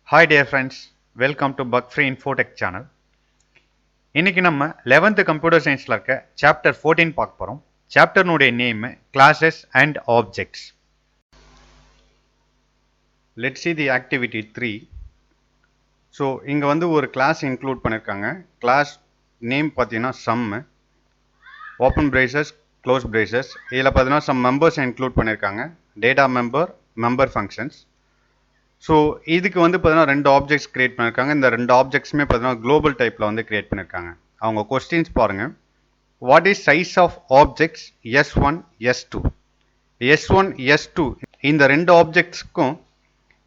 Hi dear friends, welcome to Bug Free Infotech channel. இன்னைக்கு நம்ம 11th computer சயின்ஸ்ல இருக்க சாப்டர் 14 பார்க்க போறோம். சாப்டர்னுடைய name classes and objects. Let's see the activity 3. So இங்க வந்து ஒரு கிளாஸ் இன்க்ளூட் பண்ணிருக்காங்க. கிளாஸ் நேம் பார்த்தீங்கன்னா sum, open braces, close braces. இதுல பார்த்தீங்கன்னா some members இன்க்ளூட் பண்ணிருக்காங்க. Data member, member functions. So இதுக்கு வந்து பார்த்தீங்கன்னா ரெண்டு ஆப்ஜெக்ட்ஸ் கிரியேட் பண்ணியிருக்காங்க. இந்த ரெண்டு ஆப்ஜெக்ட்ஸுமே பார்த்தீங்கன்னா குளோபல் டைப்பில் வந்து கிரியேட் பண்ணியிருக்காங்க. அவங்க கொஸ்டின்ஸ் பாருங்கள். What is size of objects S1 S2? S1 S2 இந்த ரெண்டு ஆப்ஜெக்ட்ஸ்க்கும்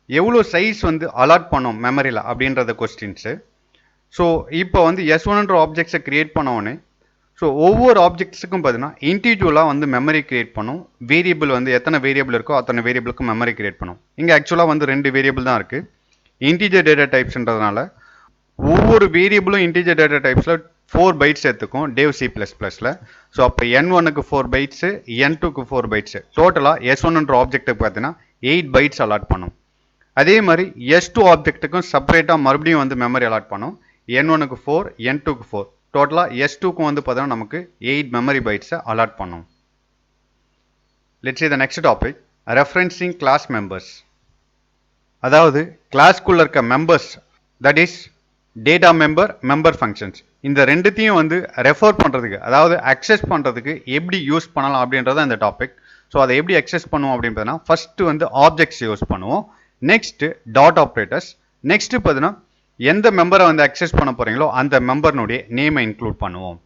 எவ்வளோ சைஸ் வந்து அலாட் பண்ணோம் மெமரியில் அப்படின்றத கொஸ்டின்ஸு. ஸோ இப்போ வந்து S1ன்ற ஆப்ஜெக்ட்ஸை கிரியேட் பண்ணோடனே ஸோ ஒவ்வொரு ஆப்ஜெக்ட்ஸுக்கும் பார்த்தீங்கன்னா இண்டிவிஜுவலாக வந்து மெமரி கிரியேட் பண்ணும். வேரியபிள் வந்து எத்தனை வேரியபிள் இருக்கோ அத்தனை வேரியபிளுக்கும் மெமரி கிரியேட் பண்ணும். இங்கே ஆக்சுவலாக வந்து ரெண்டு வேரியபிள் தான் இருக்குது. இன்டிஜர் டேட்டா டைப்ஸ்ன்றதுனால ஒவ்வொரு வேரியபிளும் இன்டிஜர் டேட்டா டைப்ஸில் 4 பைட்ஸ் எடுத்துக்கும் டேவ் C++ல. ஸோ அப்போ N1க்கு 4 பைட்ஸு, N2க்கு 4 பைட்ஸு, டோட்டலாக S1ன்ற ஆப்ஜெக்ட்டுக்கு பார்த்தீங்கன்னா 8 பைட்ஸ் அலாட் பண்ணும். அதே மாதிரி S2 ஆப்ஜெக்ட்டுக்கும் செப்பரேட்டாக மறுபடியும் வந்து மெமரி அலாட் பண்ணும். N1க்கு 4, N2க்கு 4, டோட்டலாக S2க்கும் வந்து பார்த்தீங்கன்னா நமக்கு 8 மெமரி பைட்ஸை அலாட் பண்ணும். Let's see the next topic, referencing class members. அதாவது கிளாஸ்க்குள்ள இருக்க members, that is data member, member functions, இந்த ரெண்டுத்தையும் வந்து ரெஃபர் பண்ணுறதுக்கு, அதாவது அக்சஸ் பண்ணுறதுக்கு எப்படி யூஸ் பண்ணலாம் அப்படின்றது இந்த டாபிக். ஸோ அதை எப்படி அக்சஸ் பண்ணுவோம் அப்படின்னு பார்த்தீங்கன்னா ஃபர்ஸ்ட் வந்து ஆப்ஜெக்ட்ஸ் யூஸ் பண்ணுவோம். Next dot operators. நெக்ஸ்ட் பார்த்தீங்கன்னா எந்த மெம்பரை வந்து அக்சஸ் பண்ண போறீங்களோ அந்த மெம்பர்னுடைய நேமை இன்க்ளூட் பண்ணுவோம்.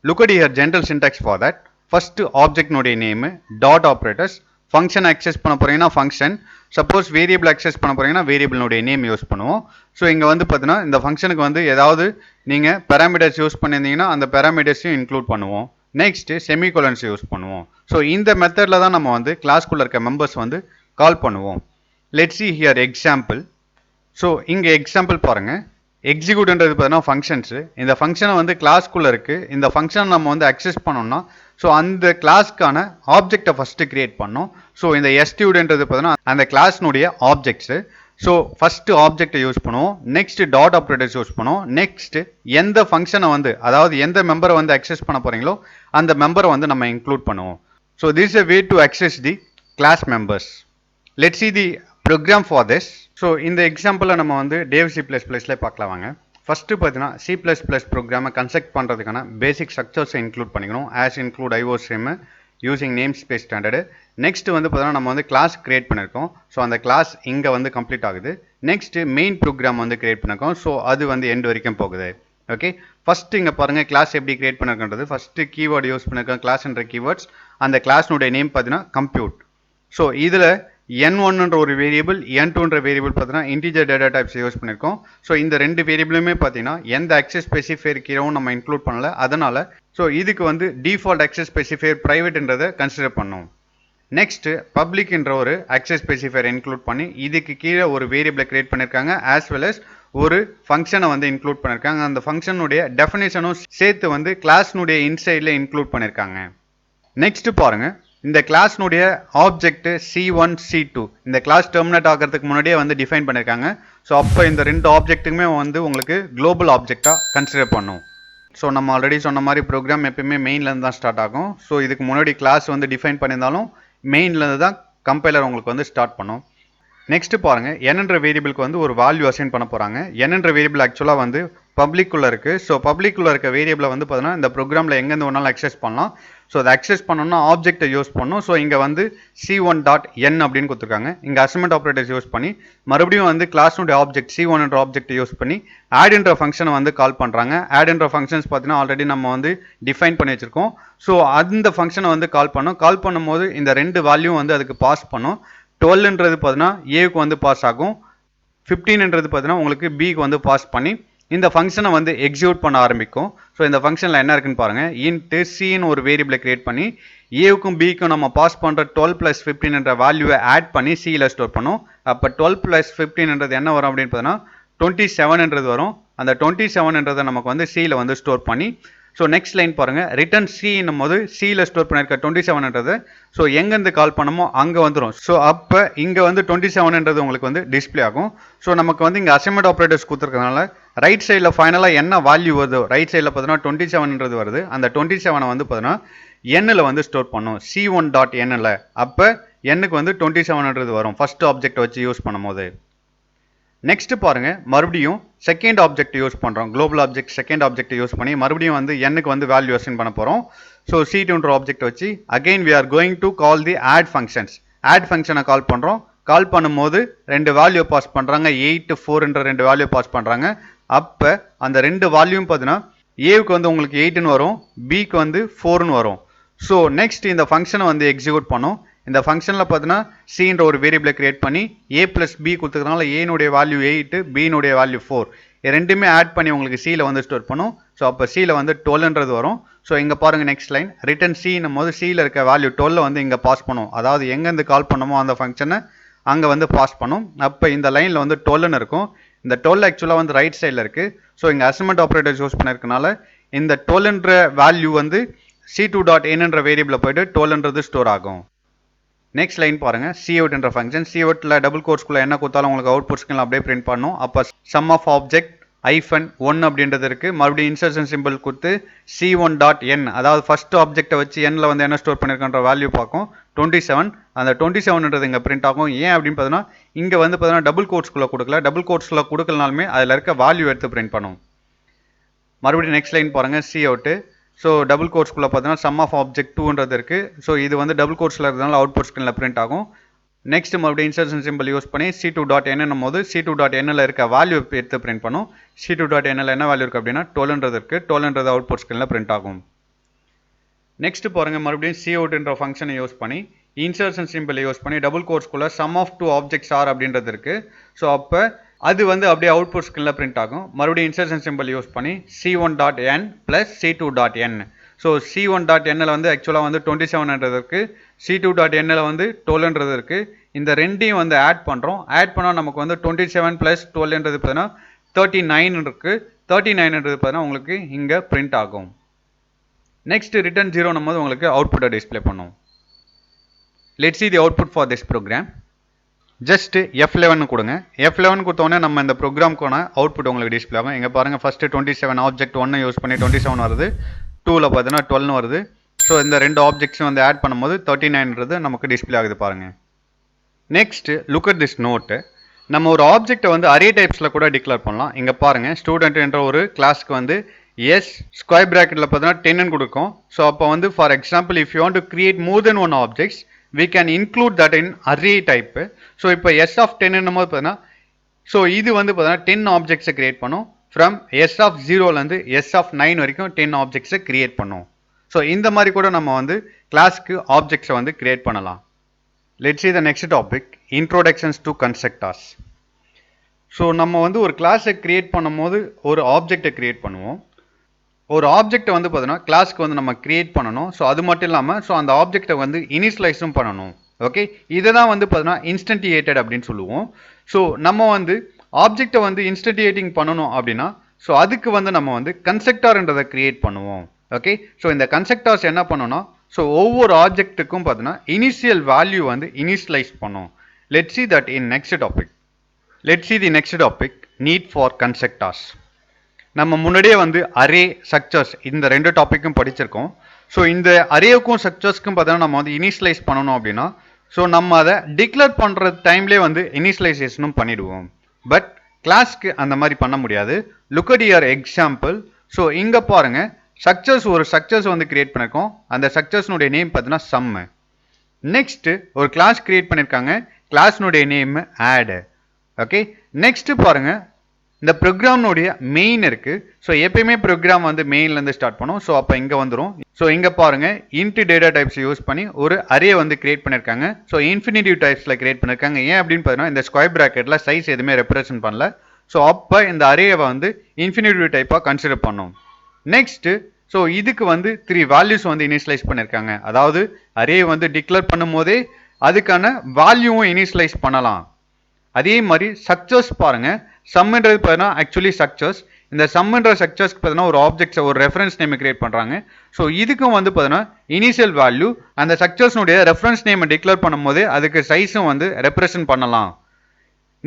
Look at here general syntax for that. First ஆப்ஜெக்ட்னுடைய name, dot operators, function access பண்ண போறீங்கன்னா ஃபங்க்ஷன், சப்போஸ் வேரியபிள் அக்சஸ் பண்ண போறீங்கன்னா வேரியபிளுடைய நேம் யூஸ் பண்ணுவோம். ஸோ இங்கே வந்து பார்த்தீங்கன்னா இந்த ஃபங்க்ஷனுக்கு வந்து ஏதாவது நீங்கள் பேராமீட்டர்ஸ் யூஸ் பண்ணியிருந்தீங்கன்னா அந்த பேராமீட்டர்ஸையும் இன்க்ளூட் பண்ணுவோம். நெக்ஸ்ட் செமிகோலன்ஸ் யூஸ் பண்ணுவோம். ஸோ இந்த மெத்தடில் தான் நம்ம வந்து கிளாஸ்க்குள்ள இருக்க மெம்பர்ஸ் வந்து கால் பண்ணுவோம். Let's see here example. So இங்கே எக்ஸாம்பிள் பாருங்கள். எக்ஸிக்யூட்ன்றது பார்த்தீங்கன்னா ஃபங்க்ஷன்ஸு. இந்த ஃபங்க்ஷனை வந்து கிளாஸ்க்குள்ளே இருக்குது. இந்த ஃபங்க்ஷனை நம்ம வந்து அக்சஸ் பண்ணோம்னா ஸோ அந்த கிளாஸ்க்கான ஆப்ஜெக்டை ஃபஸ்ட்டு கிரியேட் பண்ணோம். ஸோ இந்த எஸ்டியூட்ன்றது பார்த்தீங்கன்னா அந்த கிளாஸ்னுடைய ஆப்ஜெக்ட்ஸு. ஸோ ஃபஸ்ட்டு ஆப்ஜெக்டை யூஸ் பண்ணுவோம். நெக்ஸ்ட் டாட் ஆப்ரேட்டர்ஸ் யூஸ் பண்ணுவோம். நெக்ஸ்ட் எந்த ஃபங்க்ஷனை வந்து, அதாவது எந்த மெம்பரை வந்து அக்சஸ் பண்ண போகிறீங்களோ அந்த மெம்பரை வந்து நம்ம இன்க்ளூட் பண்ணுவோம். So this is a way to access the class members. Let's see the program for this. So இந்த எக்ஸாம்பிளில் நம்ம வந்து டேவ் C++ல பார்க்கலாம் வாங்க. ஃபஸ்ட்டு பார்த்தீங்கன்னா C++ ப்ரோக்ராமை கன்ஸ்ட்ரக்ட் பண்ணுறதுக்கான பேசிக் ஸ்ட்ரக்சர்ஸை இன்க்ளூட் பண்ணிக்கணும். As include IOStream using name space standard. Next வந்து பார்த்தீங்கன்னா நம்ம வந்து கிளாஸ் கிரியேட் பண்ணியிருக்கோம். ஸோ அந்த கிளாஸ் இங்கே வந்து கம்ப்ளீட் ஆகுது. நெக்ஸ்ட் மெயின் ப்ரோக்ராம் வந்து கிரியேட் பண்ணியிருக்கோம். ஸோ அது வந்து எண்ட் வரைக்கும் போகுது. ஓகே, ஃபஸ்ட்டு இங்கே பாருங்கள் கிளாஸ் எப்படி கிரியேட் பண்ணிருக்கின்றது. ஃபஸ்ட்டு கீவேர்டு யூஸ் பண்ணியிருக்கோம், கிளாஸ்ன்ற கீவேர்ட்ஸ். அந்த கிளாஸ்னுடைய நேம் பார்த்தீங்கன்னா கம்ப்யூட். ஸோ இதில் N1ன்ற ஒரு வேரியபிள், N2ன்ற வேரியபிள் பார்த்தீங்கன்னா இன்டிஜர் டேட்டா டைப்ஸ் யூஸ் பண்ணியிருக்கோம். ஸோ இந்த ரெண்டு வேரியபிளுமே பார்த்தீங்கன்னா எந்த அக்சஸ் ஸ்பெசிஃபையர் கீழவும் நம்ம இன்க்ளூட் பண்ணல. அதனால ஸோ இதுக்கு வந்து டிஃபால்ட் அக்சஸ் ஸ்பெசிஃபையர் ப்ரைவேட்ன்றதை கன்சிடர் பண்ணோம். நெக்ஸ்ட் பப்ளிக்ன்ற ஒரு அக்சஸ் ஸ்பெசிஃபையர் இன்க்ளூட் பண்ணி இதுக்கு கீழே ஒரு வேரியபிளை கிரியேட் பண்ணியிருக்காங்க. ஆஸ் வெல் அஸ் ஒரு ஃபங்க்ஷனை வந்து இன்க்ளூட் பண்ணியிருக்காங்க. அந்த ஃபங்க்ஷனுடைய டெஃபினேஷனும் சேர்த்து வந்து கிளாஸ்னுடைய இன்சைடில் இன்க்ளூட் பண்ணியிருக்காங்க. நெக்ஸ்ட் பாருங்க, இந்த கிளாஸ்னுடைய ஆப்ஜெக்ட் C1 C2 இந்த கிளாஸ் டெர்மினேட் ஆகிறதுக்கு முன்னாடியே வந்து டிஃபைன் பண்ணியிருக்காங்க. ஸோ அப்போ இந்த ரெண்டு ஆப்ஜெக்ட்டுக்குமே வந்து உங்களுக்கு குளோபல் ஆப்ஜெக்டாக கன்சிடர் பண்ணும். ஸோ நம்ம ஆல்ரெடி சொன்ன மாதிரி ப்ரோக்ராம் எப்பயுமே மெயின்லேருந்து தான் ஸ்டார்ட் ஆகும். ஸோ இதுக்கு முன்னாடி கிளாஸ் வந்து டிஃபைன் பண்ணியிருந்தாலும் மெயின்லேருந்து தான் கம்பைலர் உங்களுக்கு வந்து ஸ்டார்ட் பண்ணும். நெக்ஸ்ட் பாருங்க, Nன்ற வேரியபிளுக்கு வந்து ஒரு வேல்யூ அசைன் பண்ண போகிறாங்க. Nன்ற வேரியபிள் ஆக்சுவலாக வந்து பப்ளிக்குள்ளே இருக்குது. ஸோ பப்ளிக்குள்ளே இருக்க வேரியபிளை வந்து பார்த்தீங்கன்னா இந்த ப்ரோக்ராமில் எங்கேருந்து ஒன்றாலும் அக்சஸ் பண்ணலாம். ஸோ அதை அக்சஸ் பண்ணணும்னா ஆப்ஜெக்டை யூஸ் பண்ணணும். ஸோ இங்கே வந்து C1.n அப்படின்னு கொடுத்துருக்காங்க. இங்கே அசைன்மெண்ட் ஆப்ரேட்டர்ஸ் யூஸ் பண்ணி மறுபடியும் வந்து கிளாஸ்னுடைய ஆப்ஜெக்ட் C1ன்ற ஆப்ஜெக்டை யூஸ் பண்ணி ஆட்ன்ற ஃபங்க்ஷனை வந்து கால் பண்ணுறாங்க. ஆட்ன்ற ஃபங்க்ஷன்ஸ் பார்த்தீங்கன்னா ஆல்ரெடி நம்ம வந்து டிஃபைன் பண்ணி வச்சுருக்கோம். ஸோ அந்த ஃபங்க்ஷனை வந்து கால் பண்ணும்போது இந்த ரெண்டு வேல்யூ வந்து அதுக்கு பாஸ் பண்ணும். 12ன்றது பார்த்தீங்கன்னா ஏக்கு வந்து பாஸ் ஆகும். 15ன்றது பார்த்தீங்கன்னா உங்களுக்கு பிக்கு வந்து பாஸ் பண்ணி இந்த ஃபங்க்ஷனை வந்து எக்ஸிக்யூட் பண்ண ஆரம்பிக்கும். ஸோ இந்த ஃபங்க்ஷனில் என்ன இருக்குன்னு பாருங்கள். இன்ட்டு சின்னு ஒரு வேரியபிளை கிரியேட் பண்ணி ஏவுக்கும் பிக்கும் நம்ம பாஸ் பண்ணுற 12 + 15ன்ற வேல்யூவை ஆட் பண்ணி சியில் ஸ்டோர் பண்ணும். அப்போ 12 + 15ன்றது என்ன வரும் அப்படின்னு பார்த்தீங்கன்னா 27ன்றது வரும். அந்த 27ன்றதை நமக்கு வந்து சியில் வந்து ஸ்டோர் பண்ணி ஸோ நெக்ஸ்ட் லைன் பாருங்க, ரிட்டர்ன் சி என்னும் போது சியில் ஸ்டோர் பண்ணியிருக்க 27ன்றது ஸோ எங்கேருந்து கால் பண்ணமோ அங்கே வந்துடும். ஸோ அப்போ இங்கே வந்து 27ன்றது உங்களுக்கு வந்து டிஸ்பிளே ஆகும். ஸோ நமக்கு வந்து இங்கே அசைன்மெண்ட் ஆப்ரேட்டர்ஸ் கொடுத்துருக்கனால ரைட் சைடில் ஃபைனலாக என்ன வேல்யூ வருதோ, ரைட் சைடில் பார்த்தீங்கன்னா 27ன்றது வருது. அந்த 27 வந்து பார்த்தீங்கன்னா எண்ணில் வந்து ஸ்டோர் பண்ணும், C1 டாட் எண்ணில். அப்போ எண்ணுக்கு வந்து 27ன்றது வரும் ஃபர்ஸ்ட் ஆப்ஜெக்ட் வச்சு யூஸ் பண்ணும்போது. நெக்ஸ்ட் பாருங்க, மறுபடியும் செகண்ட் ஆப்ஜெக்ட் யூஸ் பண்ணுறோம். Global object second object use பண்ணி மறுபடியும் வந்து எண்ணுக்கு வந்து வேல்யூ அசைன் பண்ண போகிறோம். ஸோ C2ன்ற ஆப்ஜெக்ட் வச்சு again we are going to call the add functions. Add ஃபங்க்ஷனை கால் பண்ணுறோம். கால் பண்ணும்போது ரெண்டு வேல்யூ பாஸ் பண்ணுறாங்க, 8 4ன்ற ரெண்டு வேல்யூ பாஸ் பண்ணுறாங்க. அப்போ அந்த ரெண்டு வேல்யூவும் பார்த்தீங்கன்னா ஏவுக்கு வந்து உங்களுக்கு 8ன்னு வரும், பிக்கு வந்து 4ன்னு வரும். ஸோ நெக்ஸ்ட் இந்த ஃபங்க்ஷனை வந்து எக்ஸிக்யூட் பண்ணும். இந்த ஃபங்க்ஷனில் பார்த்தீங்கன்னா சின்ற ஒரு வேரியபிளை கிரியேட் பண்ணி ஏ ப்ளஸ் பி கொடுத்துக்கிறதுனால ஏனுடைய வேல்யூ 8, பினுடைய வேல்யூ 4, ரெண்டுமே ஆட் பண்ணி உங்களுக்கு சியில் வந்து ஸ்டோர் பண்ணும். ஸோ அப்போ சியில் வந்து 12ன்றது வரும். ஸோ இங்கே பாருங்கள் நெக்ஸ்ட் லைன், ரிட்டர்ன் சின்னும் போது சியில் இருக்க வேல்யூ 12 வந்து இங்கே பாஸ் பண்ணும். அதாவது எங்கேருந்து கால் பண்ணமோ அந்த ஃபங்க்ஷனை அங்கே வந்து பாஸ் பண்ணும். அப்போ இந்த லைனில் வந்து 12ன்னு இருக்கும். இந்த 12 ஆக்சுவலாக வந்து ரைட் சைடில் இருக்குது. ஸோ இங்கே அசைன்மெண்ட் ஆப்ரேட்டர்ஸ் யூஸ் பண்ணியிருக்கனால இந்த 12ன்ற வேல்யூ வந்து C2 டாட் என்ன்ற வேரியபிளில் போய்ட்டு 12ன்றது ஸ்டோர் ஆகும். நெக்ஸ்ட் லைன் பாருங்க, Cout ஃபங்க்ஷன். Coutல டபுள் கோட்ஸ்குள்ள என்ன கொடுத்தாலும் உங்களுக்கு அவுட்புட் ஸ்கிரீன்ல அப்படியே பிரிண்ட் பண்ணும். அப்போ சம் ஆஃப் ஆப்ஜெக்ட் -1 அப்படின்றது இருக்கு. மறுபடியும் இன்சர்ஷன் சிம்பிள் கொடுத்து C1 டாட் என், அதாவது ஃபர்ஸ்ட் ஆப்ஜெக்டை வச்சு எண்ணில் வந்து என்ன ஸ்டோர் பண்ணிருக்கன்ற வேல்யூ பார்க்கும் 27. அந்த 27ன்றது இங்கே பிரிண்ட் ஆகும். ஏன் அப்படின்னு பார்த்தீங்கன்னா இங்கே வந்து பார்த்தீங்கன்னா டபுள் கோட்ஸ்குள்ள கொடுக்கல. டபுள் கோட்ஸ்குள்ள கொடுக்கலனாலுமே அதில் இருக்க வேல்யூ எடுத்து பிரிண்ட் பண்ணும். மறுபடியும் நெக்ஸ்ட் லைன் பாருங்க, Cout. ஸோ டபுள் கோட்ஸ்குள்ளே பார்த்தீங்கன்னா சம் ஆஃப் ஆப்ஜெக்ட் 2ன்றது இருக்குது. ஸோ இது வந்து டபுள் கோட்ஸில் இருக்கிறதுனால அவுட்புட் ஸ்கிரீனில் பிரிண்ட் ஆகும். நெக்ஸ்ட் மறுபடியும் இன்சர்ஷன் சிம்பிள் யூஸ் பண்ணி C2 டாட் என்னும் போது C2 டாட் எண்ணில் இருக்க வேல்யூ எடுத்து பிரிண்ட் பண்ணும். C2 டாட் எண்ணில் என்ன வேல்யூ இருக்குது அப்படின்னா 12ன்றது இருக்குது. 12ன்றது அவுட்புட் ஸ்கிரீனில் பிரிண்ட் ஆகும். நெக்ஸ்ட் பாருங்கள், மறுபடியும் Coutன்ற ஃபங்க்ஷனை யூஸ் பண்ணி இன்சர்ஷன் சிம்பிளை யூஸ் பண்ணி டபுள் கோட்ஸ்குள்ளே சம் ஆஃப் 2 ஆப்ஜெக்ட்ஸ் ஆர் அப்படின்றது இருக்குது. ஸோ அப்போ அது வந்து அப்படியே அவுட்புட் ஸ்கிரீனில் பிரிண்ட் ஆகும். மறுபடியும் இன்சர்ஷன் சிம்பிள் யூஸ் பண்ணி C1 dot n plus C2 dot N. So C1 dot எண்ணில் வந்து ஆக்சுவலாக வந்து 27ன்றது இருக்குது. C2 டாட் எண்ணில் வந்து 12ன்றது இருக்குது. இந்த ரெண்டையும் வந்து ஆட் பண்ணுறோம். ஆட் பண்ணால் நமக்கு வந்து 27 ப்ளஸ் 12ன்றது பார்த்தீங்கன்னா 39 இருக்குது. 39ன்றது பார்த்தீங்கன்னா உங்களுக்கு இங்கே பிரிண்ட் ஆகும். நெக்ஸ்ட் ரிட்டர்ன் 0 போது உங்களுக்கு அவுட்புட்டை டிஸ்பிளே பண்ணும். Let's see the output for this program. Just F11 கொடுங்க. F11 கொடுத்தோடனே நம்ம இந்த ப்ரோக்ராம்க்கான அவுட்புட் உங்களுக்கு டிஸ்பிளே ஆகும். இங்கே பாருங்கள், ஃபஸ்ட்டு 27 ஆப்ஜெக்ட் 1 யூஸ் பண்ணி 27 வருது, 2ல் பார்த்தீங்கன்னா 12 வருது. ஸோ இந்த ரெண்டு ஆப்ஜெக்ட்ஸும் வந்து ஆட் பண்ணும்போது 39ன்றது நமக்கு டிஸ்பிளே ஆகுது பாருங்கள். Next look at this note. நம்ம ஒரு ஆப்ஜெக்டை வந்து அரே டைப்ஸில் கூட டிக்ளேர் பண்ணலாம். இங்கே பாருங்கள், ஸ்டூடெண்ட் என்ற ஒரு கிளாஸ்க்கு வந்து எஸ் ஸ்கொயர் ப்ராக்கெட்டில் பார்த்தீங்கன்னா 10ன்னு கொடுக்கும். ஸோ அப்போ வந்து for example if you want to create more then one objects we can include that in array type. So இப்போ S of 10 என்னும் போது பார்த்தீங்கன்னா ஸோ இது வந்து பார்த்தீங்கன்னா 10 ஆப்ஜெக்ட்ஸை கிரியேட் பண்ணும். From S of 0லேருந்து S of 9 வரைக்கும் 10 ஆப்ஜெக்ட்ஸை கிரியேட் பண்ணும். ஸோ இந்த மாதிரி கூட நம்ம வந்து கிளாஸ்க்கு ஆப்ஜெக்ட்ஸை வந்து கிரியேட் பண்ணலாம். Let's see the next topic, introductions to constructors. So நம்ம வந்து ஒரு கிளாஸை கிரியேட் பண்ணும்போது ஒரு ஆப்ஜெக்டை கிரியேட் பண்ணுவோம். ஒரு ஆப்ஜெக்டை வந்து பார்த்தீங்கன்னா கிளாஸ்க்கு வந்து நம்ம கிரியேட் பண்ணணும். ஸோ அது மட்டும் இல்லாமல் ஸோ அந்த ஆப்ஜெக்டை வந்து இனிஷியலைஸும் பண்ணணும். ஓகே, இதை தான் வந்து பார்த்தீங்கன்னா இன்ஸ்டன்டியேட்டட் அப்படின்னு சொல்லுவோம். ஸோ நம்ம வந்து ஆப்ஜெக்டை வந்து இன்ஸ்டன்டியேட்டிங் பண்ணணும் அப்படின்னா ஸோ அதுக்கு வந்து நம்ம வந்து கன்ஸ்ட்ரக்டர்ன்றதை கிரியேட் பண்ணுவோம். ஓகே, ஸோ இந்த கன்ஸ்ட்ரக்டர்ஸ் என்ன பண்ணணும்னா ஸோ ஒவ்வொரு ஆப்ஜெக்ட்டுக்கும் பார்த்தீங்கன்னா இனிஷியல் வேல்யூ வந்து இனிஷியலைஸ் பண்ணும். Let's see that in next topic. Let's see the next topic, need for constructors. நம்ம முன்னாடியே வந்து அரே ஸ்ட்ரக்சர்ஸ் இந்த ரெண்டு டாப்பிக்கும் படிச்சிருக்கோம். ஸோ இந்த அரேவுக்கும் ஸ்ட்ரக்சர்ஸ்க்கும் பார்த்தீங்கன்னா நம்ம வந்து இனிஷியலைஸ் பண்ணணும் அப்படின்னா ஸோ நம்ம அதை டிக்ளேர் பண்ணுற டைம்லேயே வந்து இனிஷியலைசேஷனும் பண்ணிடுவோம். பட் கிளாஸ்க்கு அந்த மாதிரி பண்ண முடியாது. Look at your example. So இங்கே பாருங்கள், ஒரு ஸ்ட்ரக்சர்ஸ் வந்து கிரியேட் பண்ணியிருக்கோம். அந்த ஸ்ட்ரக்சர்ஸ்னுடைய நேம் பார்த்தீங்கன்னா சம்மு. நெக்ஸ்ட் ஒரு கிளாஸ் கிரியேட் பண்ணியிருக்காங்க, கிளாஸ்னுடைய நேம் ஆட். ஓகே, நெக்ஸ்ட் பாருங்க, இந்த ப்ரோக்ராம்னுடைய மெயின் இருக்கு. ஸோ எப்பயுமே ப்ரோக்ராம் வந்து மெயின்லேருந்து ஸ்டார்ட் பண்ணும். ஸோ அப்போ இங்கே வந்துடும். ஸோ இங்கே பாருங்க, இன்ட் டேட்டா டைப்ஸ் யூஸ் பண்ணி ஒரு அரே வந்து கிரியேட் பண்ணியிருக்காங்க. ஸோ இன்ஃபினிட்டிவ் டைப்ஸில் கிரியேட் பண்ணியிருக்காங்க. ஏன் அப்படின்னு பார்த்தீங்கன்னா இந்த ஸ்கொயர் ப்ராக்கெட்டில் சைஸ் எதுவுமே ரெப்ரசென்ட் பண்ணல. ஸோ அப்போ இந்த அரேவை வந்து இன்ஃபினிட்டிவ் டைப்பாக கன்சிடர் பண்ணும். நெக்ஸ்ட் ஸோ இதுக்கு வந்து 3 வேல்யூஸ் வந்து இனிஷியலைஸ் பண்ணியிருக்காங்க. அதாவது அரே வந்து டிக்ளேர் பண்ணும் போதே அதுக்கான வேல்யூவும் இனிஷியலைஸ் பண்ணலாம். அதே மாதிரி ஸ்ட்ரக்சர்ஸ் பாருங்க, சம்ன்றது பார்த்தீங்கன்னா ஆக்சுவலி ஸ்ட்ரக்சர்ஸ். இந்த சம்ன்ற ஸ்ட்ரக்சர்ஸ்க்கு பார்த்தீங்கன்னா ஒரு ஆப்ஜெக்ட்ஸ் ஒரு ரெஃபரன்ஸ் நேம் கிரியேட் பண்ணுறாங்க. ஸோ இதுக்கும் வந்து பார்த்தீங்கன்னா இனிஷியல் வேல்யூ அந்த ஸ்ட்ரக்சர்ஸ்னுடைய ரெஃபரன்ஸ் நேமை டிக்ளேர் பண்ணும்போது அதுக்கு சைஸும் வந்து ரெப்ரசென்ட் பண்ணலாம்.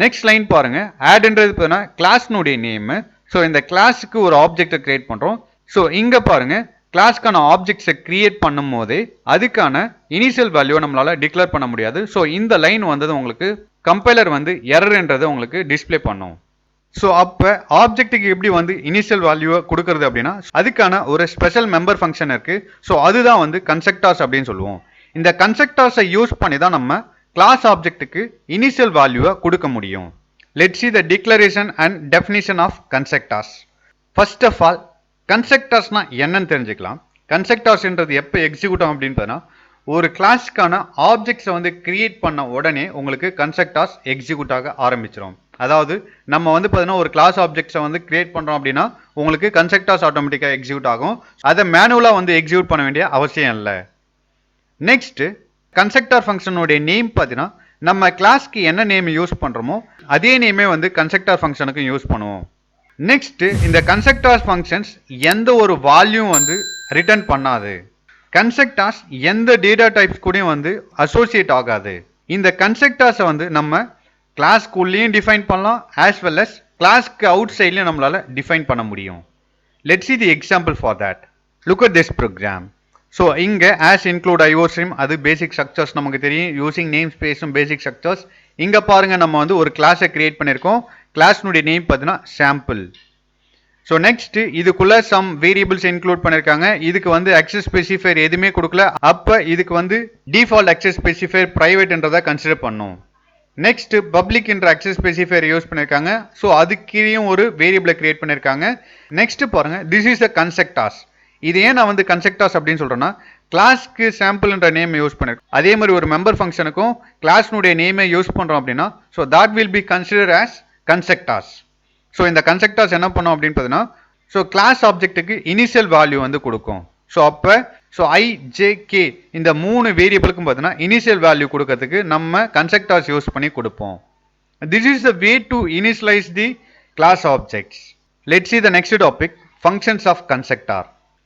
நெக்ஸ்ட் லைன் பாருங்க, ஆட்ன்றது பார்த்தீங்கன்னா கிளாஸ்னுடைய நேமு. ஸோ இந்த கிளாஸுக்கு ஒரு ஆப்ஜெக்டை கிரியேட் பண்ணுறோம். ஸோ இங்கே பாருங்க, கிளாஸ்க்கான ஆப்ஜெக்ட்ஸை கிரியேட் பண்ணும் போதே அதுக்கான இனிஷியல் வேல்யூவை நம்மளால டிக்ளேர் பண்ண முடியாது. ஸோ இந்த லைன் வந்தது உங்களுக்கு கம்பைலர் வந்து எரர்ன்றதை உங்களுக்கு டிஸ்பிளே பண்ணும். ஸோ அப்போ ஆப்ஜெக்ட்டுக்கு எப்படி வந்து இனிஷியல் வேல்யூவை கொடுக்கறது அப்படின்னா அதுக்கான ஒரு ஸ்பெஷல் மெம்பர் ஃபங்க்ஷன் இருக்கு. ஸோ அதுதான் வந்து கன்ஸ்ட்ரக்டர்ஸ் அப்படின்னு சொல்லுவோம். இந்த கன்ஸ்ட்ரக்டர்ஸை யூஸ் பண்ணி தான் நம்ம கிளாஸ் ஆப்ஜெக்ட்டுக்கு இனிஷியல் வேல்யூவை கொடுக்க முடியும். Let's see the declaration and definition of constructors. First of all, கன்ஸ்ட்ரக்டர்ஸ்னா என்னன்னு தெரிஞ்சுக்கலாம். கன்ஸ்ட்ரக்டர்ஸ்ன்றது எப்போ எக்ஸிக்யூட் ஆகும் அப்படின்னு பார்த்தீங்கன்னா ஒரு கிளாஸ்க்கான ஆப்ஜெக்ட்ஸை வந்து கிரியேட் பண்ண உடனே உங்களுக்கு கன்ஸ்ட்ரக்டர்ஸ் எக்ஸிக்யூட் ஆக ஆரம்பிச்சிடும். அதாவது நம்ம வந்து பார்த்தீங்கன்னா ஒரு கிளாஸ் ஆப்ஜெக்ட்ஸை வந்து கிரியேட் பண்ணுறோம் அப்படின்னா உங்களுக்கு கன்ஸ்ட்ரக்டர்ஸ் ஆட்டோமேட்டிக்காக எக்ஸிக்யூட் ஆகும். அதை மேனுவலாக வந்து எக்ஸிக்யூட் பண்ண வேண்டிய அவசியம் இல்லை. நெக்ஸ்ட், கன்ஸ்ட்ரக்டர் ஃபங்க்ஷனுடைய நேம் பார்த்தீங்கன்னா நம்ம கிளாஸ்க்கு என்ன நேம் யூஸ் பண்ணுறோமோ அதே நேமே வந்து கன்ஸ்ட்ரக்டர் ஃபங்க்ஷனுக்கு யூஸ் பண்ணுவோம். நெக்ஸ்ட், இந்த கன்ஸ்ட்ரக்டர் ஃபங்க்ஷன்ஸ் எந்த ஒரு வேல்யூ வந்து ரிட்டர்ன் பண்ணாது. கன்ஸ்ட்ரக்டர்ஸ் எந்த டேட்டா டைப்ஸ் கூடயும் வந்து அசோசியேட் ஆகாது. இந்த கன்ஸ்ட்ரக்டர்ஸை வந்து நம்ம கிளாஸ்க்குள்ளேயும் டிஃபைன் பண்ணலாம், ஆஸ் வெல் அஸ் கிளாஸ்க்கு அவுட் சைட்லையும் நம்மளால டிஃபைன் பண்ண முடியும். Let's see the example for that. Look at this program. So இங்கே ஆஸ் இன்க்ளூட் IOStream அது பேசிக் ஸ்ட்ரக்சர்ஸ் நமக்கு தெரியும். யூசிங் நேம் ஸ்பேஸும் பேசிக் ஸ்ட்ரக்சர்ஸ். இங்கே பாருங்க, நம்ம வந்து ஒரு கிளாஸை கிரியேட் பண்ணியிருக்கோம். கிளாஸ்னுடைய நேம் பார்த்தீங்கன்னா சாம்பிள். ஸோ நெக்ஸ்ட், இதுக்குள்ள சம் வேரியபிள்ஸ் இன்க்ளூட் பண்ணியிருக்காங்க. இதுக்கு வந்து அக்சஸ் ஸ்பெசிஃபையர் எதுவுமே கொடுக்கல. அப்போ இதுக்கு வந்து டிஃபால்ட் அக்சஸ் ஸ்பெசிஃபையர் பிரைவேட்ன்றதை கன்சிடர் பண்ணும். நெக்ஸ்ட், பப்ளிக் என்ற அக்சஸ் ஸ்பெசிஃபையர் யூஸ் பண்ணியிருக்காங்க. ஸோ அதுக்கீழேயும் ஒரு வேரியபிளை கிரியேட் பண்ணியிருக்காங்க. நெக்ஸ்ட் பாருங்க, திஸ் இஸ் த கன்ஸ்ட்ரக்டர்ஸ். இது ஏன் நான் வந்து கன்ஸ்ட்ரக்டர்ஸ் அப்படின்னு சொல்றேன்னா கிளாஸ்க்கு சாம்பிள்ன்ற நேம் யூஸ் பண்ணிருக்கோம். அதே மாதிரி ஒரு மெம்பர் ஃபங்க்ஷனுக்கும் கிளாஸ்னுடைய நேமை யூஸ் பண்றோம் அப்படின்னா so that will be consider as constructors. So இந்த கன்ஸ்ட்ரக்டர்ஸ் என்ன பண்ணோம் அப்படின்னு பார்த்தீங்கன்னா ஸோ கிளாஸ் ஆப்ஜெக்ட்டுக்கு இனிஷியல் வேல்யூ வந்து கொடுக்கும். ஸோ அப்போ ஸோ I, J, K இந்த 3 வேரியபிளுக்கும் பார்த்தீங்கன்னா இனிஷியல் வேல்யூ கொடுக்கறதுக்கு நம்ம கன்ஸ்ட்ரக்டர்ஸ் யூஸ் பண்ணி கொடுப்போம். This is the way to initialise the class objects. Let's see the next topic, functions of constructor.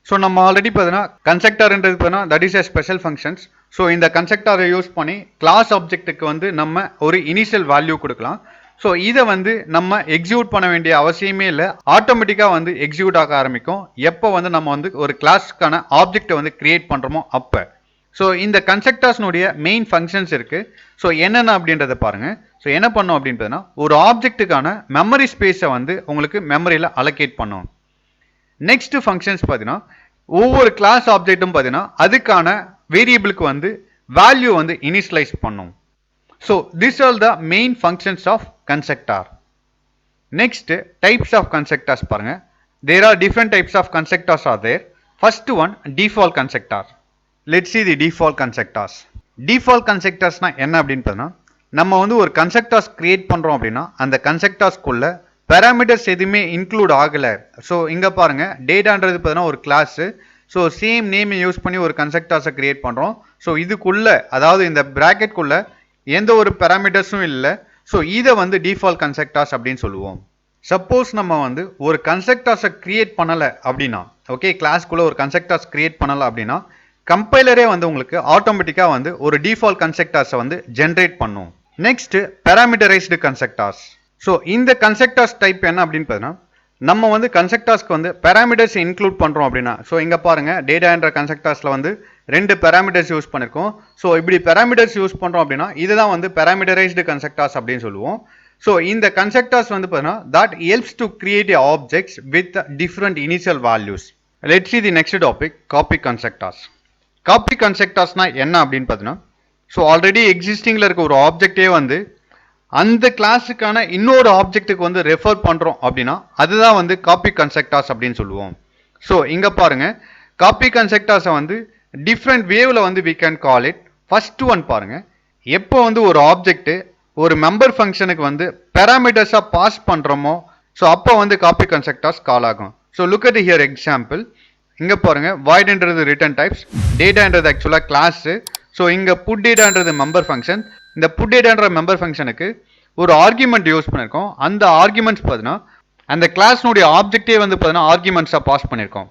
So நம்ம ஆல்ரெடி பார்த்தீங்கன்னா கன்ஸ்ட்ரக்டர்ன்றது பார்த்தீங்கன்னா that is a special functions. So இந்த கன்ஸ்ட்ரக்டரை யூஸ் பண்ணி கிளாஸ் ஆப்ஜெக்ட்டுக்கு வந்து நம்ம ஒரு இனிஷியல் வேல்யூ கொடுக்கலாம். ஸோ இதை வந்து நம்ம எக்ஸிக்யூட் பண்ண வேண்டிய அவசியமே இல்லை, ஆட்டோமேட்டிக்காக வந்து எக்ஸிக்யூட் ஆக ஆரம்பிக்கும் எப்போ வந்து நம்ம வந்து ஒரு கிளாஸ்க்கான ஆப்ஜெக்டை வந்து கிரியேட் பண்ணுறோமோ அப்போ. ஸோ இந்த கன்ஸ்ட்ரக்டர்ஸ்னுடைய மெயின் ஃபங்க்ஷன்ஸ் இருக்குது. ஸோ என்னென்ன அப்படின்றத பாருங்கள். ஸோ என்ன பண்ணோம் அப்படின்னு பார்த்தீங்கன்னா ஒரு ஆப்ஜெக்ட்டுக்கான மெமரி ஸ்பேஸை வந்து உங்களுக்கு மெமரியில் அலோகேட் பண்ணோம். நெக்ஸ்ட் ஃபங்க்ஷன்ஸ் பார்த்தீங்கன்னா ஒவ்வொரு கிளாஸ் ஆப்ஜெக்ட்டும் பார்த்தீங்கன்னா அதுக்கான வேரியபிளுக்கு வந்து வேல்யூ வந்து இனிஷியலைஸ் பண்ணும். So this are the main functions of constructor. Next, types of constructors பாருங்க. There are different types of constructors are there. First one, default constructor. Let's see the default constructors. டிஃபால்ட் கன்ஸ்ட்ரக்டர்ஸ்னா என்ன அப்படின்னு பார்த்தீங்கன்னா நம்ம வந்து ஒரு கன்ஸ்ட்ரக்டர்ஸ் கிரியேட் பண்ணுறோம் அப்படின்னா அந்த கன்ஸ்ட்ரக்டர்ஸ்குள்ள பேராமீட்டர்ஸ் எதுவுமே இன்க்ளூட் ஆகலை. ஸோ இங்கே பாருங்க, டேட்டான்றது பார்த்தீங்கன்னா ஒரு கிளாஸு. ஸோ சேம் நேமை யூஸ் பண்ணி ஒரு கன்ஸ்ட்ரக்டர்ஸை கிரியேட் பண்ணுறோம். ஸோ இதுக்குள்ள அதாவது இந்த ப்ராக்கெட்குள்ள எந்த ஒரு பேராமீட்டர்ஸும் இல்லை. ஸோ இதை வந்து டிஃபால்ட் கன்ஸ்ட்ரக்டர்ஸ் அப்படின்னு சொல்லுவோம். சப்போஸ் நம்ம வந்து ஒரு கன்ஸ்ட்ரக்டர்ஸை கிரியேட் பண்ணலை அப்படின்னா, ஓகே, கிளாஸ்க்குள்ள ஒரு கன்ஸ்ட்ரக்டர்ஸ் கிரியேட் பண்ணலை அப்படின்னா கம்பைலரே வந்து உங்களுக்கு ஆட்டோமேட்டிக்காக வந்து ஒரு டிஃபால்ட் கன்ஸ்ட்ரக்டர்ஸை வந்து ஜென்ரேட் பண்ணும். Next, parameterized constructors. ஸோ இந்த கன்ஸ்ட்ரக்டர்ஸ் டைப் என்ன அப்படின்னு பார்த்தீங்கன்னா நம்ம வந்து கன்ஸ்ட்ரக்டர்ஸ்க்கு வந்து பேராமீட்டர்ஸ் இன்க்ளூட் பண்ணுறோம் அப்படின்னா ஸோ இங்கே பாருங்கள், டேட்டா என்ற கன்ஸ்ட்ரக்டர்ஸில் வந்து 2 பேராமீட்டர்ஸ் யூஸ் பண்ணியிருக்கோம். ஸோ இப்படி பேராமீட்டர்ஸ் யூஸ் பண்ணுறோம் அப்படின்னா இதுதான் வந்து பேராமீட்டரைஸ்டு கன்ஸ்ட்ரக்டர்ஸ் அப்படின்னு சொல்லுவோம். ஸோ இந்த கன்ஸ்ட்ரக்டர்ஸ் வந்து பார்த்தீங்கன்னா that helps to create a objects with different initial values. Let's see the next topic, copy constructors. Copy கன்ஸ்ட்ரக்டர்ஸ்னா என்ன அப்படின்னு பார்த்தீங்கன்னா ஸோ ஆல்ரெடி எக்ஸிஸ்டிங்கில் இருக்க ஒரு ஆப்ஜெக்டே வந்து அந்த கிளாஸுக்கான இன்னொரு ஆப்ஜெக்ட்டுக்கு வந்து ரெஃபர் பண்ணுறோம் அப்படின்னா அதுதான் வந்து காப்பி கன்ஸ்ட்ரக்டர்ஸ் அப்படின்னு சொல்லுவோம். ஸோ இங்கே பாருங்க, காப்பி கன்ஸ்ட்ரக்டர்ஸை வந்து டிஃப்ரெண்ட் வேவ்ல வந்து we can call it. First one பாருங்க, எப்போ வந்து ஒரு ஆப்ஜெக்ட் ஒரு மெம்பர் ஃபங்க்ஷனுக்கு வந்து பேராமீட்டர்ஸாக பாஸ் பண்ணுறோமோ ஸோ அப்போ வந்து காப்பி கன்ஸ்ட்ரக்டர்ஸ் கால் ஆகும். So look at here example. இங்கே பாருங்க, வாய்ட்ன்றது ரிட்டர்ன் டைப்ஸ், டேட்டான்றது ஆக்சுவலாக கிளாஸு. ஸோ இங்கே புட் டேட்டான்றது மெம்பர் ஃபங்க்ஷன். இந்த புட் டேட்டான்ற மெம்பர் ஃபங்க்ஷனுக்கு ஒரு ஆர்குமெண்ட் யூஸ் பண்ணியிருக்கோம். அந்த ஆர்குமெண்ட்ஸ் பார்த்தீங்கன்னா அந்த கிளாஸ்னுடைய ஆப்ஜெக்டே வந்து பார்த்தீங்கன்னா ஆர்குமெண்ட்ஸாக பாஸ் பண்ணியிருக்கோம்.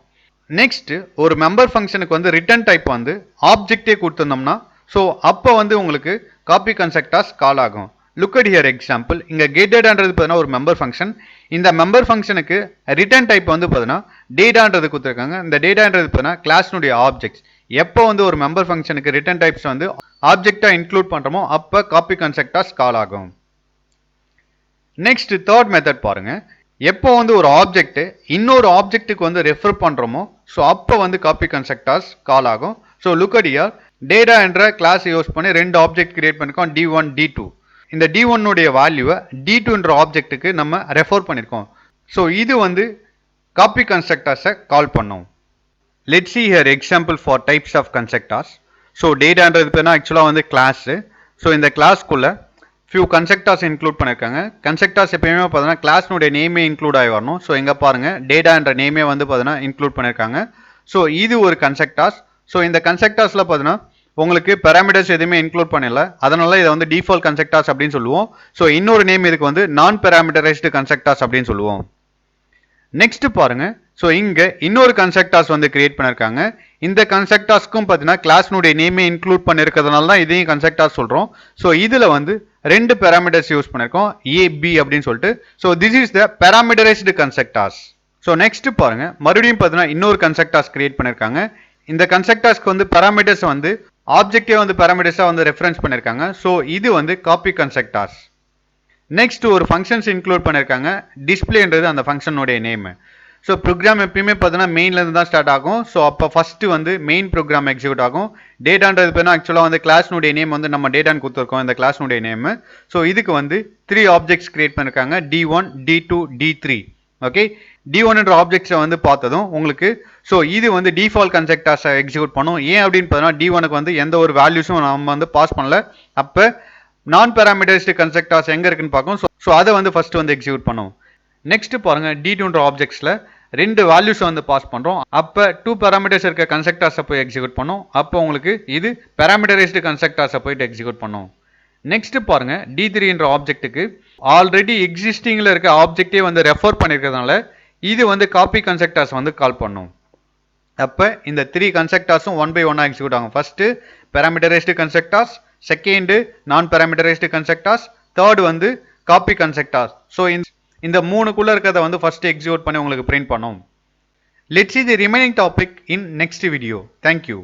நெக்ஸ்ட் ஒரு மெம்பர் ஃபங்க்ஷனுக்கு வந்து ரிட்டர்ன் டைப் வந்து ஆப்ஜெக்டே கொடுத்துருந்தோம்னா ஸோ அப்போ வந்து உங்களுக்கு காப்பி கன்ஸ்ட்ரக்டர்ஸ் கால் ஆகும். Look at here example. இங்கே கெட்டட்ன்றது பார்த்தீங்கன்னா ஒரு மெம்பர் ஃபங்க்ஷன். இந்த மெம்பர் ஃபங்க்ஷனுக்கு ரிட்டர்ன் டைப் வந்து பார்த்தீங்கன்னா டேட்டான்றது கொடுத்துருக்காங்க. இந்த டேட்டான்றது பார்த்தீங்கன்னா கிளாஸ்னுடைய ஆப்ஜெக்ட்ஸ். எப்போ வந்து ஒரு மெம்பர் ஃபங்க்ஷனுக்கு ரிட்டர்ன் டைப்ஸ் வந்து ஆப்ஜெக்டாக இன்க்ளூட் பண்ணுறோமோ அப்போ காப்பி கன்ஸ்ட்ரக்டர்ஸ் கால் ஆகும். நெக்ஸ்ட் தேர்ட் மெத்தட் பாருங்க. எப்போ வந்து ஒரு ஆப்ஜெக்ட் இன்னொரு ஆப்ஜெக்ட்டுக்கு வந்து ரெஃபர் பண்ணுறோமோ ஸோ அப்போ வந்து காப்பி கன்ஸ்ட்ரக்டர்ஸ் கால் ஆகும். So look at here data என்ற கிளாஸ் யூஸ் பண்ணி ரெண்டு ஆப்ஜெக்ட் கிரியேட் பண்ணிருக்கோம், D1 D2. இந்த D1 உடைய வேல்யூவை D2 என்ற ஆப்ஜெக்ட்டுக்கு நம்ம ரெஃபர் பண்ணியிருக்கோம். ஸோ இது வந்து காப்பி கன்ஸ்ட்ரக்டர்ஸை கால் பண்ணோம். Let's see here example for types of constructors. So டேட்டான்றது பேர்னா ஆக்சுவலாக வந்து கிளாஸு. ஸோ இந்த கிளாஸ்க்குள்ள ஃபியூ கன்ஸ்ட்ரக்டர்ஸ் இன்க்ளூட் பண்ணியிருக்காங்க. கன்ஸ்ட்ரக்டர்ஸ் எப்பயுமே பார்த்தீங்கன்னா கிளாஸ்னுடைய நேமே இன்க்ளூட் ஆகி வரணும். ஸோ இங்கே பாருங்கள் டேட்டான்ற நேமே வந்து பார்த்தீங்கன்னா இன்க்ளூட் பண்ணியிருக்காங்க. ஸோ இது ஒரு கன்ஸ்ட்ரக்டர்ஸ். ஸோ இந்த கன்ஸ்ட்ரக்டர்ஸில் பார்த்தீங்கன்னா உங்களுக்கு பேராமீட்டர்ஸ் எதுவுமே இன்க்ளூட் பண்ணல, அதனால இதை வந்து டிஃபால்ட் கன்ஸ்ட்ரக்டர்ஸ் அப்படின்னு சொல்லுவோம். ஸோ இன்னொரு நேம் இதுக்கு வந்து நான் பேராமீட்டரைஸ்டு கன்ஸ்ட்ரக்டர்ஸ் அப்படின்னு சொல்லுவோம். நெக்ஸ்ட் பாருங்க. ஸோ இங்கே இன்னொரு கன்ஸ்ட்ரக்டர்ஸ் வந்து கிரியேட் பண்ணியிருக்காங்க. இந்த கன்ஸ்ட்ரக்டர்ஸ்க்கும் பார்த்தீங்கன்னா கிளாஸ்னுடைய நேமே இன்க்ளூட் பண்ணியிருக்கிறதுனால தான் இதையும் கன்ஸ்ட்ரக்டர்ஸ் சொல்கிறோம். ஸோ இதில் வந்து ரெண்டு பேராமீட்டர்ஸ் யூஸ் பண்ணியிருக்கோம், AB அப்படின்னு சொல்லிட்டு. So this is the parameterized constructors. So next பாருங்க, மறுபடியும் பார்த்தீங்கன்னா இன்னொரு கன்ஸ்ட்ரக்டர்ஸ் கிரியேட் பண்ணியிருக்காங்க. இந்த கன்ஸ்ட்ரக்டர்ஸ்க்கு வந்து பேராமீட்டர்ஸ் வந்து ஆப்ஜெக்டே வந்து பேராமீட்டர்ஸாக வந்து ரெஃபரன்ஸ் பண்ணியிருக்காங்க. ஸோ இது வந்து காப்பி கன்ஸ்ட்ரக்டர்ஸ். நெக்ஸ்ட் ஒரு ஃபங்க்ஷன்ஸ் இன்க்ளூட் பண்ணியிருக்காங்க. டிஸ்பிளேன்றது அந்த ஃபங்க்ஷனுடைய நேம். ஸோ ப்ரோக்ராம் எப்பயுமே பார்த்தீங்கன்னா மெயின்லேருந்து தான் ஸ்டார்ட் ஆகும். ஸோ அப்போ ஃபஸ்ட்டு வந்து மெயின் ப்ரோக்ராம் எக்ஸிக்யூட் ஆகும். டேட்டான்றது பேர்னா ஆக்சுவலாக வந்து கிளாஸ்னுடைய நேம் வந்து நம்ம டேட்டான்னு கொடுத்துருக்கோம் இந்த கிளாஸ்னுடைய நேம். ஸோ இதுக்கு வந்து 3 ஆப்ஜெக்ட்ஸ் கிரியேட் பண்ணியிருக்காங்க, D1 D2 D3. Okay, D1 என்ற ஆப்ஜெக்ட்ஸை வந்து பார்த்ததும் உங்களுக்கு ஸோ இது வந்து டிஃபால்ட் கன்ஸ்ட்ரக்டர்ஸை எக்ஸிக்யூட் பண்ணும். ஏன் அப்படின்னு பார்த்தீங்கன்னா D1க்கு வந்து எந்த ஒரு வேல்யூஸும் நம்ம வந்து பாஸ் பண்ணல. அப்போ நான் பேராமீட்டரைஸ்டு கன்ஸ்ட்ரக்டர்ஸ் எங்கே இருக்குன்னு பார்க்கும். ஸோ அதை வந்து ஃபர்ஸ்ட் வந்து எக்ஸிக்யூட் பண்ணும். நெக்ஸ்ட் பாருங்க, D2 ஆப்ஜெக்ட்ஸில் ரெண்டு வேல்யூஸை வந்து பாஸ் பண்ணுறோம். அப்போ 2 பேராமீட்டர்ஸ் இருக்க கன்ஸ்ட்ரக்டர்ஸை போய் எக்ஸிக்யூட் பண்ணும். அப்போ உங்களுக்கு இது பேராமீட்டரைஸ்டு கன்ஸ்ட்ரக்டர்ஸை போயிட்டு எக்ஸிக்யூட் பண்ணும். நெக்ஸ்ட் பாருங்க, D3 என்ற ஆப்ஜெக்ட்டுக்கு ஆல்ரெடி எக்ஸிஸ்டிங்கில் இருக்க ஆப்ஜெக்டே வந்து ரெஃபர் பண்ணியிருக்கிறதுனால இது வந்து காப்பி கன்ஸ்ட்ரக்டர்ஸ் வந்து கால் பண்ணும். அப்போ இந்த 3 கன்ஸ்ட்ரக்டர்ஸும் 1 by 1 எக்ஸிக்யூட் ஆகும். ஃபர்ஸ்ட் பேராமீட்டரைஸ்டு கன்ஸ்ட்ரக்டர்ஸ், செகண்ட் நான் பேராமீட்டரைஸ்டு கன்ஸ்ட்ரக்டர்ஸ், தேர்ட் வந்து காப்பி கன்ஸ்ட்ரக்டர்ஸ். ஸோ இந்த மூணுக்குள்ள இருக்கிறத வந்து ஃபர்ஸ்ட் எக்ஸிக்யூட் பண்ணி உங்களுக்கு பிரிண்ட் பண்ணும். Let's see the remaining topic in next video. Thank you.